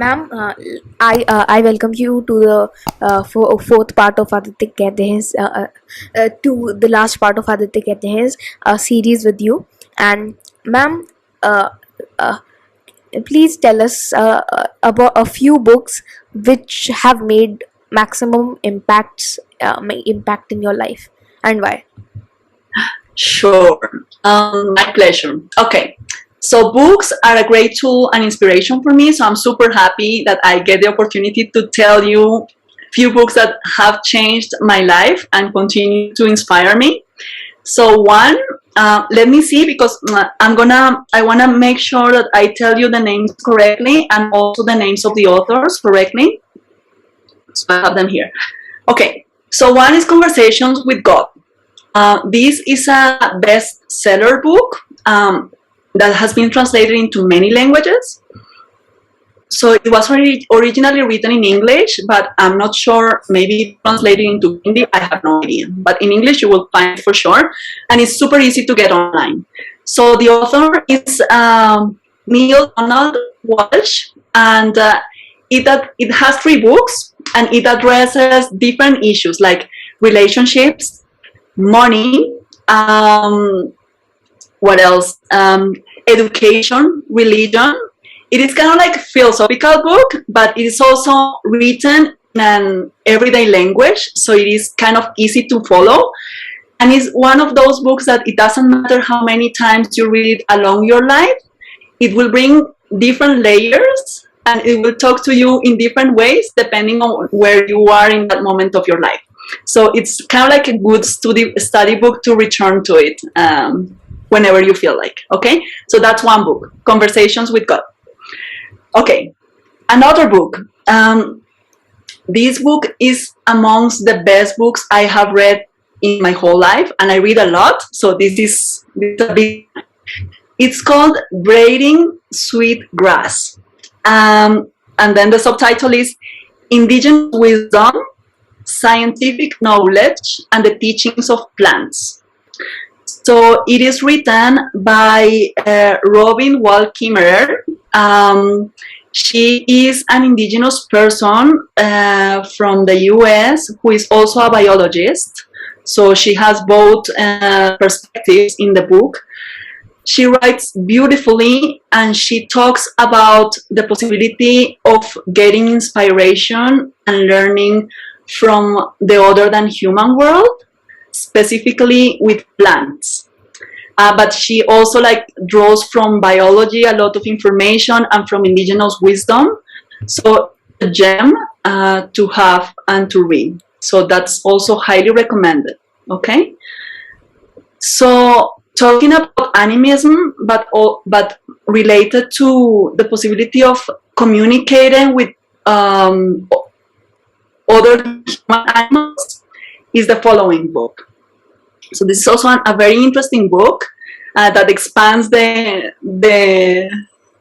Ma'am, I welcome you to the fourth part of Aditya Kehte Hain's, to the last part of Aditya Kehte Hain's series with you. And ma'am, uh, uh, please tell us about a few books which have made maximum impact in your life, and why. Sure, my pleasure. Okay, so books are a great tool and inspiration for me. So I'm super happy that I get the opportunity to tell you few books that have changed my life and continue to inspire me. So one, let me see because I wanna make sure that I tell you the names correctly and also the names of the authors correctly. So I have them here. Okay, so one is Conversations with God. This is a bestseller book that has been translated into many languages. So it was originally written in English, but I'm not sure, maybe translated into Hindi, I have no idea. But in English you will find it for sure, and it's super easy to get online. So the author is Neil Donald Walsh, and it has 3 books, and it addresses different issues like relationships, money, what else? Education, religion. It is kind of like a philosophical book, but it is also written in an everyday language, so it is kind of easy to follow. And it's one of those books that it doesn't matter how many times you read it along your life, it will bring different layers and it will talk to you in different ways depending on where you are in that moment of your life. So it's kind of like a good study book to return to it whenever you feel like. Okay, so that's one book, Conversations with God. Okay, another book. This book is amongst the best books I have read in my whole life, and I read a lot, so this is a big. It's called Braiding Sweet Grass, and then the subtitle is Indigenous Wisdom, Scientific Knowledge, and the Teachings of Plants. So it is written by Robin Wall Kimmerer. She is an indigenous person from the US who is also a biologist. So she has both perspectives in the book. She writes beautifully and she talks about the possibility of getting inspiration and learning from the other than human world, specifically with plants. But she also draws from biology a lot of information and from indigenous wisdom. So a gem to have and to read. So that's also highly recommended. Okay. So talking about animism, but related to the possibility of communicating with other human animals, is the following book. So this is also a very interesting book that expands the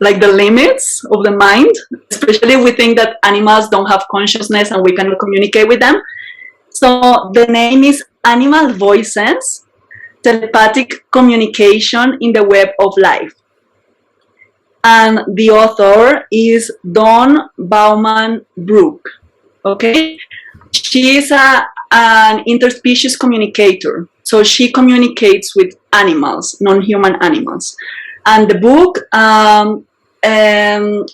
limits of the mind, especially we think that animals don't have consciousness and we cannot communicate with them. So the name is Animal Voices, Telepathic Communication in the Web of Life. And the author is Dawn Bauman Brook. Okay? She is an interspecies communicator. So she communicates with animals, non-human animals. And the book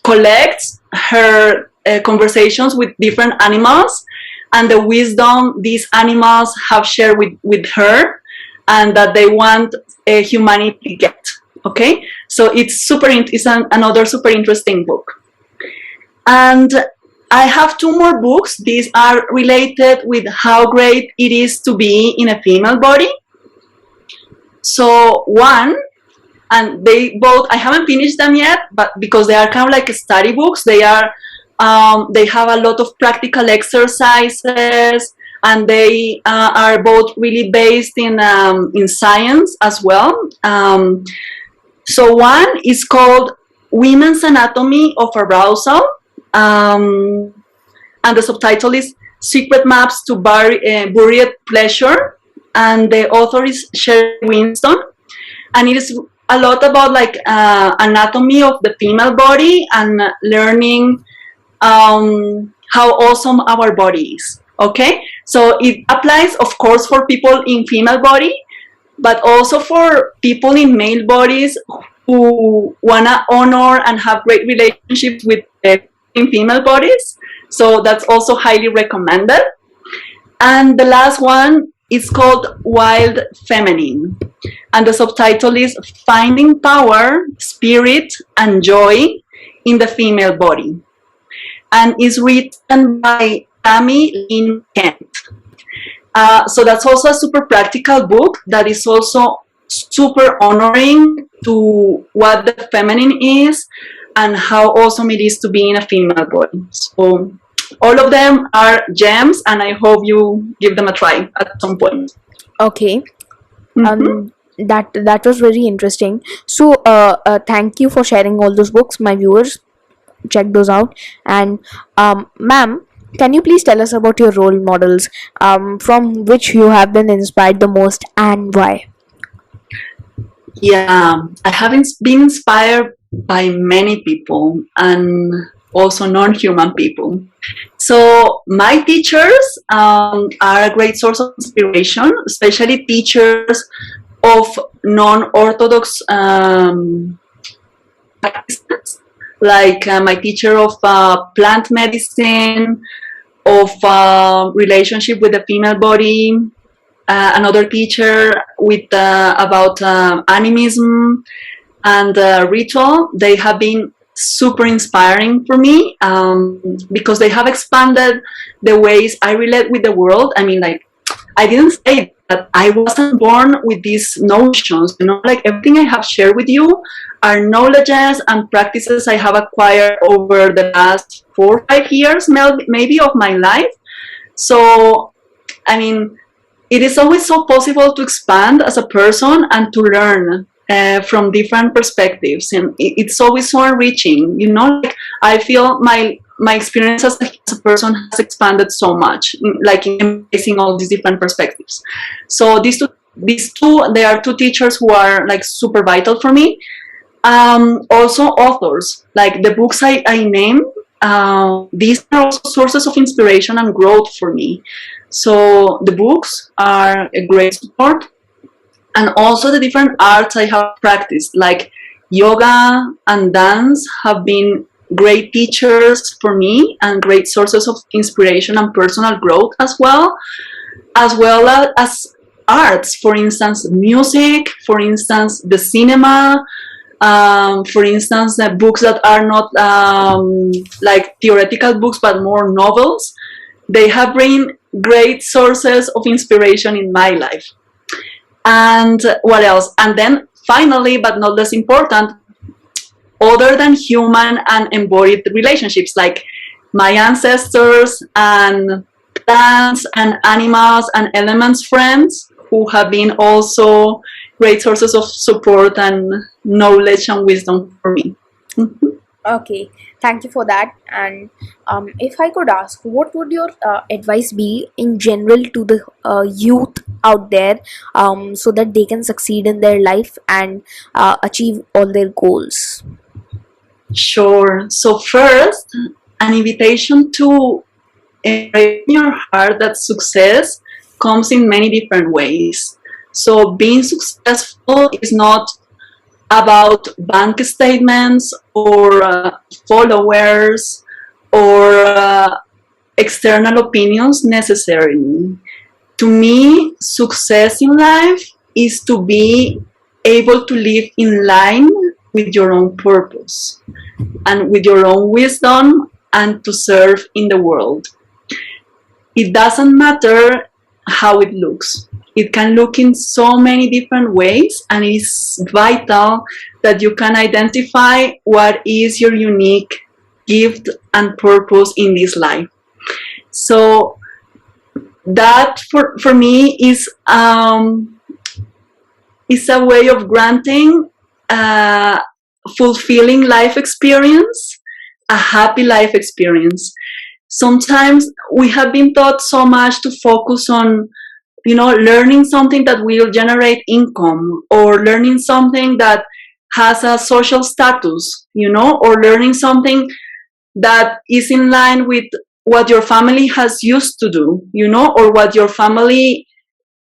collects her conversations with different animals and the wisdom these animals have shared with her and that they want humanity to get. Okay? So it's another super interesting book. And I have 2 more books. These are related with how great it is to be in a female body. So one, and they both, I haven't finished them yet, but because they are kind of like study books, they have a lot of practical exercises, and they are both really based in science as well. So one is called Women's Anatomy of Arousal. And the subtitle is Secret Maps to Buried Pleasure, and the author is Sherry Winston, and it is a lot about anatomy of the female body and learning how awesome our body is. Okay, so it applies, of course, for people in female body, but also for people in male bodies who wanna honor and have great relationships with in female bodies. So that's also highly recommended. And the last one is called Wild Feminine, and the subtitle is Finding Power, Spirit, and Joy in the Female Body, and is written by Tammy Lynn Kent. So that's also a super practical book that is also super honoring to what the feminine is and how awesome it is to be in a female body. So all of them are gems, and I hope you give them a try at some point. Okay. Mm-hmm. That was very interesting. So thank you for sharing all those books. My viewers, check those out. And ma'am, can you please tell us about your role models, from which you have been inspired the most, and why? Yeah, I have been inspired by many people and also non-human people. So my teachers are a great source of inspiration, especially teachers of non-orthodox practices, like my teacher of plant medicine, of relationship with the female body, another teacher with about animism and ritual. They have been super inspiring for me, because they have expanded the ways I relate with the world. I mean, like, I didn't say that I wasn't born with these notions, you know, like everything I have shared with you are knowledges and practices I have acquired over the last 4 or 5 years, maybe, of my life. So, I mean, it is always so possible to expand as a person and to learn from different perspectives, and it's always so enriching. You know, like, I feel my experience as a person has expanded so much, like in embracing all these different perspectives. So these two, they are two teachers who are like super vital for me. Also authors, like the books I name. These are also sources of inspiration and growth for me. So the books are a great support, and also the different arts I have practiced, like yoga and dance, have been great teachers for me and great sources of inspiration and personal growth as arts, for instance, music, for instance, the cinema, for instance, the books that are not like theoretical books but more novels. They have been great sources of inspiration in my life. And what else? And then finally, but not less important, other than human and embodied relationships, like my ancestors and plants and animals and elements friends, who have been also great sources of support and knowledge and wisdom for me. Mhm. Okay, thank you for that. And if I could ask, what would your advice be in general to the youth out there, so that they can succeed in their life and achieve all their goals? Sure. So first, an invitation to embrace in your heart that success comes in many different ways. So being successful is not about bank statements or followers or external opinions necessarily. To me, success in life is to be able to live in line with your own purpose and with your own wisdom, and to serve in the world. It doesn't matter how it looks. It can look in so many different ways, and it is vital that you can identify what is your unique gift and purpose in this life. So that for me is a way of granting a fulfilling life experience, a happy life experience. Sometimes we have been taught so much to focus on, you know, learning something that will generate income, or learning something that has a social status, you know, or learning something that is in line with what your family has used to do, or what your family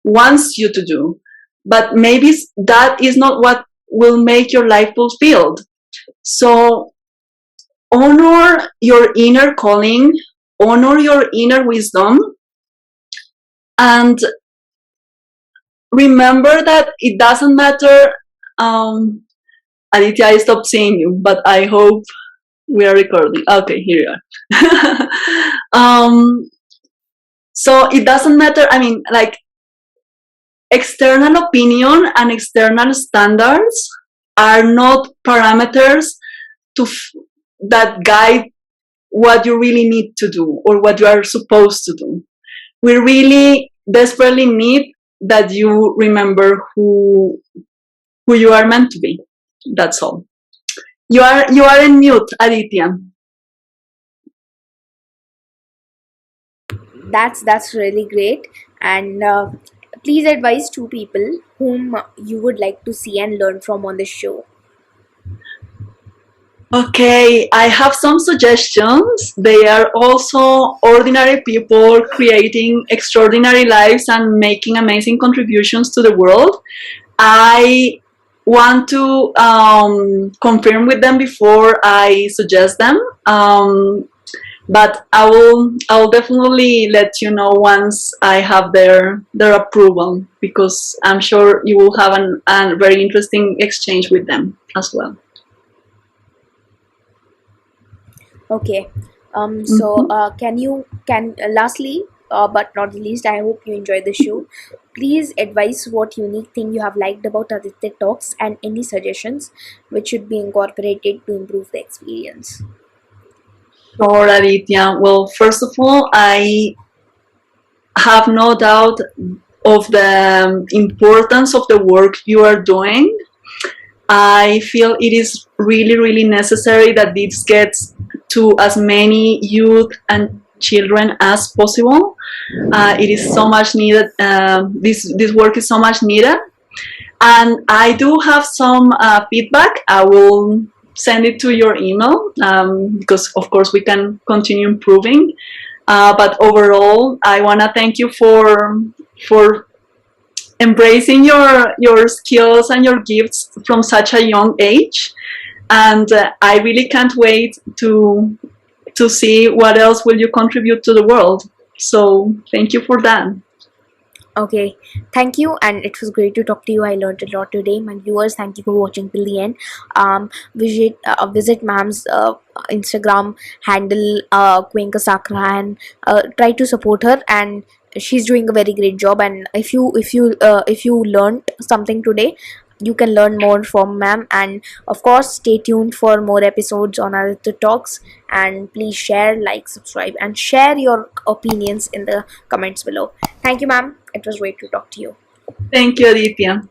wants you to do. But maybe that is not what will make your life fulfilled. So honor your inner calling, honor your inner wisdom, and remember that it doesn't matter. Aditya, I stopped seeing you, but I hope we are recording. Okay, here you are. So it doesn't matter. I mean, like, external opinion and external standards are not parameters that guide what you really need to do or what you are supposed to do. We really desperately need that you remember who you are meant to be. That's all. You are in mute, Aditya. That's really great. And please advise two people whom you would like to see and learn from on the show. Okay, I have some suggestions. They are also ordinary people creating extraordinary lives and making amazing contributions to the world. I want to confirm with them before I suggest them. But I will definitely let you know once I have their approval, because I'm sure you will have a very interesting exchange with them as well. Okay. So Mhm. can lastly, but not the least, I hope you enjoy the show. Please advise what unique thing you have liked about Aditya Talks and any suggestions which should be incorporated to improve the experience. Sure, Aditya. Well, first of all, I have no doubt of the importance of the work you are doing. I feel it is really, really necessary that this gets to as many youth and children as possible. It is so much needed. This work is so much needed, and I do have some feedback. I will send it to your email, because of course we can continue improving. But overall, I want to thank you for embracing your skills and your gifts from such a young age, and I really can't wait to see what else will you contribute to the world. So thank you for that. Okay, thank you, and it was great to talk to you. I learned a lot today. My viewers, thank you for watching till the end. Visit Ma'am's Instagram handle, Cuenca Sakra, and try to support her. And she's doing a very great job. And if you learned something today, you can learn more from Ma'am. And of course, stay tuned for more episodes on Aditya Talks. And please share, like, subscribe, and share your opinions in the comments below. Thank you, ma'am. It was great to talk to you. Thank you, Aditya.